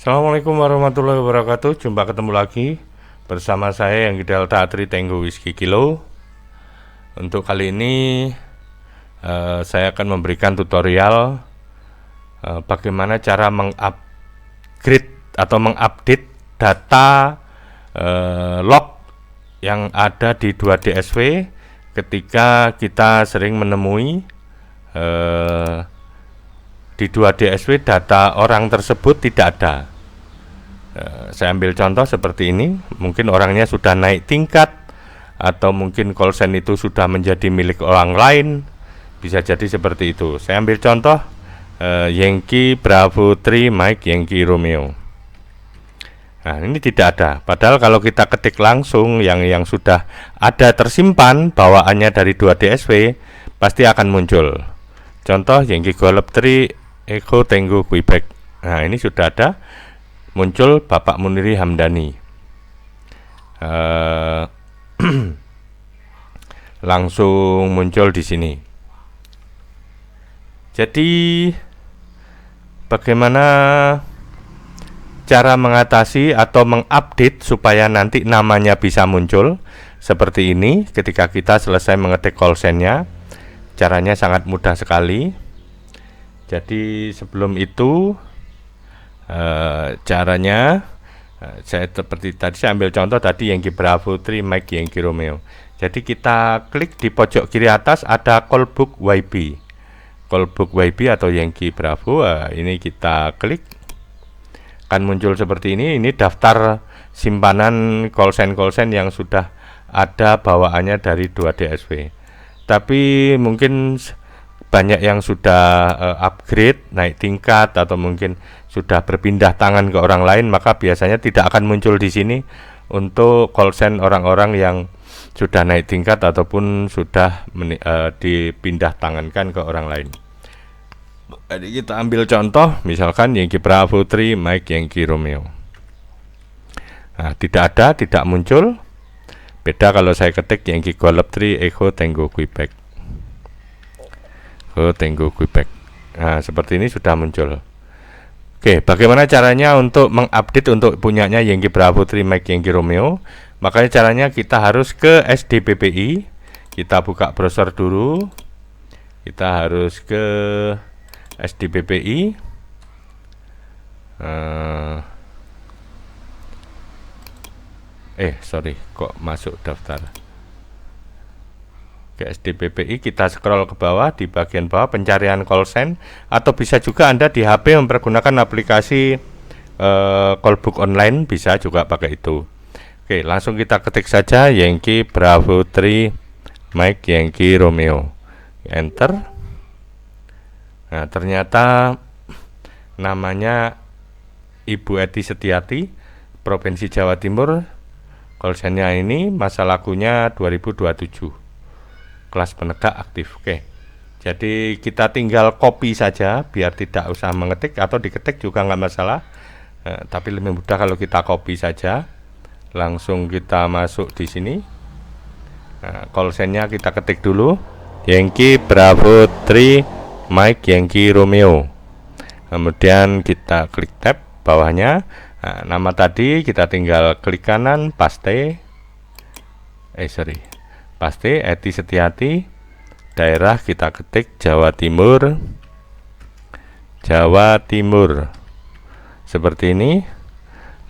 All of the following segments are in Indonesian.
Assalamualaikum warahmatullahi wabarakatuh. Jumpa ketemu lagi bersama saya yang Delta Tri Tango Whiskey Kilo. Untuk kali ini saya akan memberikan tutorial bagaimana cara mengupgrade atau mengupdate data log yang ada di 2DSW ketika kita sering menemui di 2DSW data orang tersebut tidak ada. Saya ambil contoh seperti ini, mungkin orangnya sudah naik tingkat atau mungkin call sign itu sudah menjadi milik orang lain, bisa jadi seperti itu. Saya ambil contoh Yankee Bravo 3 Mike Yankee Romeo. Nah, ini tidak ada. Padahal kalau kita ketik langsung yang sudah ada tersimpan bawaannya dari 2DSW pasti akan muncul. Contoh Yankee Golf 3 Echo Tango Quebec. Nah, ini sudah ada, muncul Bapak Muniri Hamdani. Langsung muncul di sini. Jadi bagaimana cara mengatasi atau mengupdate supaya nanti namanya bisa muncul seperti ini ketika kita selesai mengetik call sign-nya? Caranya sangat mudah sekali. Jadi sebelum itu caranya saya seperti tadi, saya ambil contoh tadi Yankee Bravo 3 Mike Yankee Romeo. Jadi kita klik di pojok kiri atas ada callbook YB. Callbook YB atau Yankee Bravo, ini kita klik, akan muncul seperti ini. Ini daftar simpanan call sign yang sudah ada bawaannya dari 2DSW. Tapi mungkin banyak yang sudah upgrade, naik tingkat, atau mungkin sudah berpindah tangan ke orang lain, maka biasanya tidak akan muncul di sini untuk call sign orang-orang yang sudah naik tingkat ataupun sudah dipindah tangankan ke orang lain. Jadi kita ambil contoh, misalkan Yankee Bravo 3 Mike Yankee Romeo. Nah, tidak ada, tidak muncul. Beda kalau saya ketik Yankee Golf 3 Echo Tango Quebec. Tango Quebec. Nah, seperti ini sudah muncul. Oke, bagaimana caranya untuk mengupdate untuk punyanya Yankee Bravo 3 Mike Yankee Romeo? Makanya caranya kita harus ke SDPPI. Kita buka browser dulu. Kita harus ke SDPPI. Sorry, kok masuk daftar ke SDPPI. Kita scroll ke bawah, di bagian bawah pencarian call sign, atau bisa juga Anda di HP mempergunakan aplikasi callbook online, bisa juga pakai itu. Oke, langsung kita ketik saja Yankee Bravo 3 Mike Yankee Romeo, enter. Nah, ternyata namanya Ibu Eti Setiati, Provinsi Jawa Timur. Call sign-nya ini masa lakunya 2027, kelas penegak aktif. Oke, jadi kita tinggal copy saja biar tidak usah mengetik, atau diketik juga nggak masalah, tapi lebih mudah kalau kita copy saja. Langsung kita masuk di sini. Nah, call sign-nya kita ketik dulu Yankee Bravo 3 Mike Yankee Romeo, kemudian kita klik tab bawahnya. Nah, nama tadi kita tinggal klik kanan, paste. Paste Eti Setiati, daerah kita ketik Jawa Timur. Seperti ini.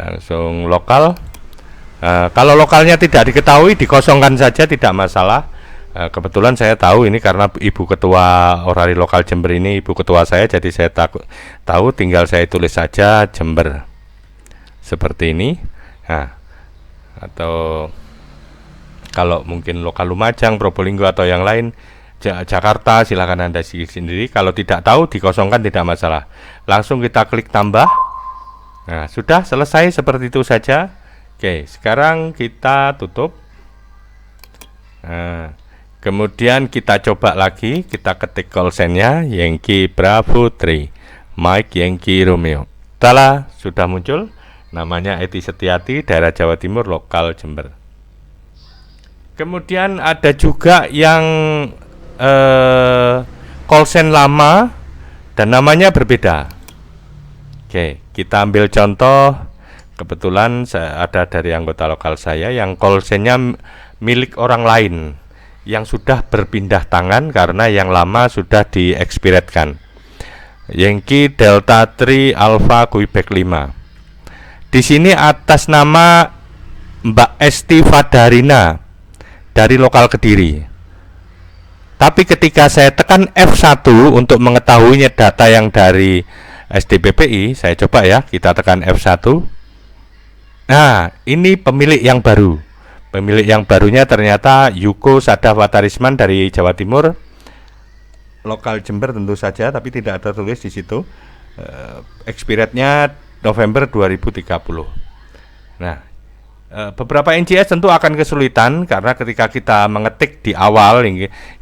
Langsung lokal. Kalau lokalnya tidak diketahui, dikosongkan saja, tidak masalah. Kebetulan saya tahu ini karena Ibu Ketua Orari Lokal Jember ini Ibu Ketua saya, jadi saya tahu, tinggal saya tulis saja Jember. Seperti ini. Nah, atau kalau mungkin lokal Lumajang, Probolinggo, atau yang lain, Jakarta, silakan Anda sendiri. Kalau tidak tahu, dikosongkan, tidak masalah. Langsung kita klik tambah. Nah, sudah selesai, seperti itu saja. Oke, sekarang kita tutup. Nah, kemudian kita coba lagi, kita ketik call sign-nya Yankee Bravo 3 Mike Yankee Romeo. Tala, sudah muncul. Namanya Eti Setiati, daerah Jawa Timur, lokal Jember. Kemudian ada juga yang call sign lama dan namanya berbeda. Oke, Kita ambil contoh, kebetulan ada dari anggota lokal saya yang call sign-nya milik orang lain yang sudah berpindah tangan karena yang lama sudah diekspiretkan. Yankee Delta 3 Alpha Quebec 5. Di sini atas nama Mbak Esti Fadarina dari lokal Kediri. Tapi ketika saya tekan F1 untuk mengetahui data yang dari SDPPI, saya coba ya, kita tekan F1. Nah, ini pemilik yang baru. Pemilik yang barunya ternyata Yuko Sadawatarisman dari Jawa Timur, lokal Jember tentu saja, tapi tidak tertulis di situ. Expirednya November 2030. Nah, beberapa NCS tentu akan kesulitan karena ketika kita mengetik di awal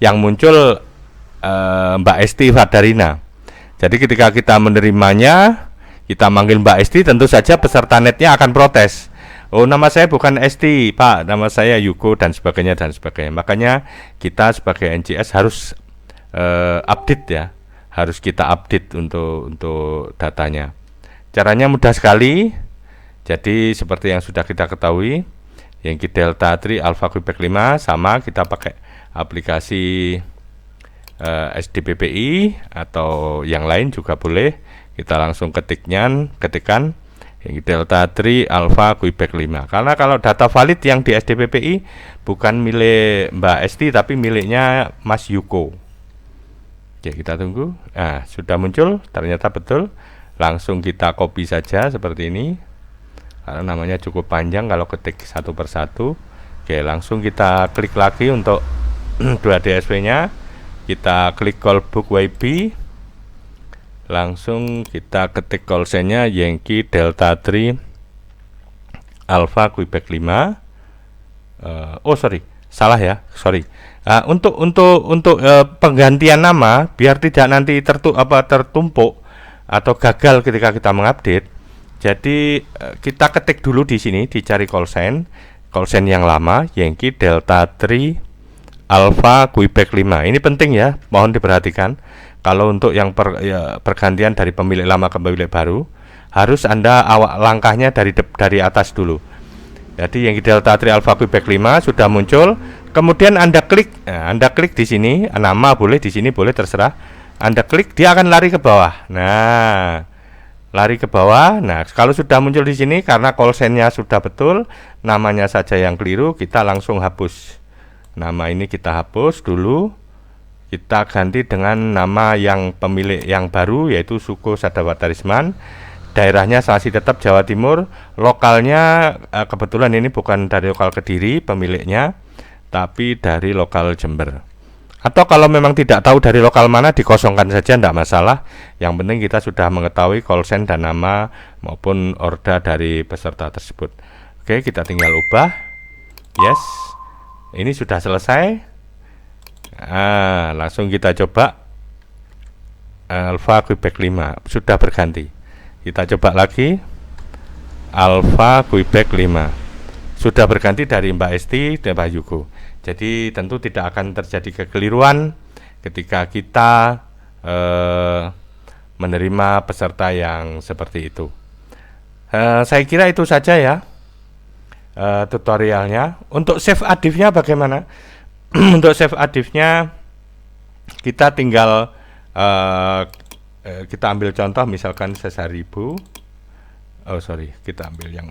yang muncul Mbak Esti Fadarina. Jadi ketika kita menerimanya, kita manggil Mbak Esti, tentu saja peserta netnya akan protes. Oh, nama saya bukan Esti, Pak, nama saya Yuko dan sebagainya dan sebagainya. Makanya kita sebagai NCS harus update ya, harus kita update untuk datanya. Caranya mudah sekali. Jadi seperti yang sudah kita ketahui, Yankee Delta 3 Alpha Quebec 5 sama, kita pakai aplikasi SDPPI atau yang lain juga boleh. Kita langsung ketikan Yankee Delta 3 Alpha Quebec 5. Karena kalau data valid yang di SDPPI bukan milik Mbak Esti tapi miliknya Mas Yuko. Oke, kita tunggu. Nah, sudah muncul, ternyata betul. Langsung kita copy saja seperti ini. Karena namanya cukup panjang kalau ketik satu persatu. Oke, langsung kita klik lagi untuk 2 DSP-nya. Kita klik callbook YB. Langsung kita ketik call sign-nya Yankee Delta 3 Alpha Quebec 5. Salah ya, sorry. Untuk penggantian nama biar tidak nanti tertumpuk atau gagal ketika kita mengupdate. Jadi kita ketik dulu di sini, dicari call sign yang lama Yankee Delta 3 Alpha Quebec 5. Ini penting ya, mohon diperhatikan. Kalau untuk yang pergantian dari pemilik lama ke pemilik baru, harus Anda langkahnya dari atas dulu. Jadi Yankee Delta 3 Alpha Quebec 5 sudah muncul. Kemudian Anda klik di sini, nama boleh, di sini boleh, terserah. Anda klik, dia akan lari ke bawah. Nah, lari ke bawah. Nah, kalau sudah muncul di sini karena call sign-nya sudah betul, namanya saja yang keliru, kita langsung hapus. Nama ini kita hapus dulu. Kita ganti dengan nama yang pemilik yang baru, yaitu Suko Sadawatarisman. Daerahnya masih tetap Jawa Timur. Lokalnya kebetulan ini bukan dari lokal Kediri pemiliknya, tapi dari lokal Jember. Atau kalau memang tidak tahu dari lokal mana, dikosongkan saja, tidak masalah. Yang penting kita sudah mengetahui call sign dan nama maupun order dari peserta tersebut. Oke, kita tinggal ubah. Yes, ini sudah selesai. Langsung kita coba Alpha Quebec 5, sudah berganti. Kita coba lagi Alpha Quebec 5, sudah berganti dari Mbak Esti dan Pak Yuko. Jadi tentu tidak akan terjadi kekeliruan ketika kita menerima peserta yang seperti itu. Saya kira itu saja ya tutorialnya. Untuk save adifnya bagaimana? Untuk save adifnya kita tinggal kita ambil contoh misalkan sesaribu. Kita ambil yang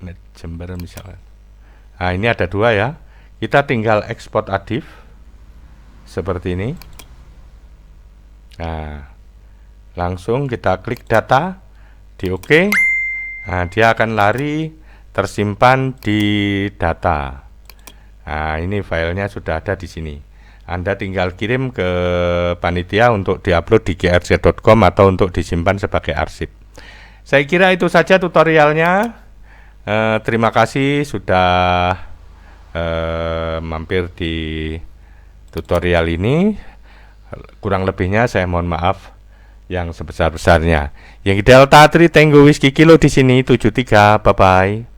net Jember misalkan. Nah, ini ada 2 ya. Kita tinggal ekspor adif seperti ini. Nah, langsung kita klik data di OK. Nah, dia akan lari tersimpan di data. Nah, ini filenya sudah ada di sini. Anda tinggal kirim ke panitia untuk diupload di grc.com atau untuk disimpan sebagai arsip. Saya kira itu saja tutorialnya. Terima kasih sudah mampir di tutorial ini. Kurang lebihnya saya mohon maaf yang sebesar-besarnya. Yang Delta 3 Tango Whiskey Kilo di sini 73. Bye bye.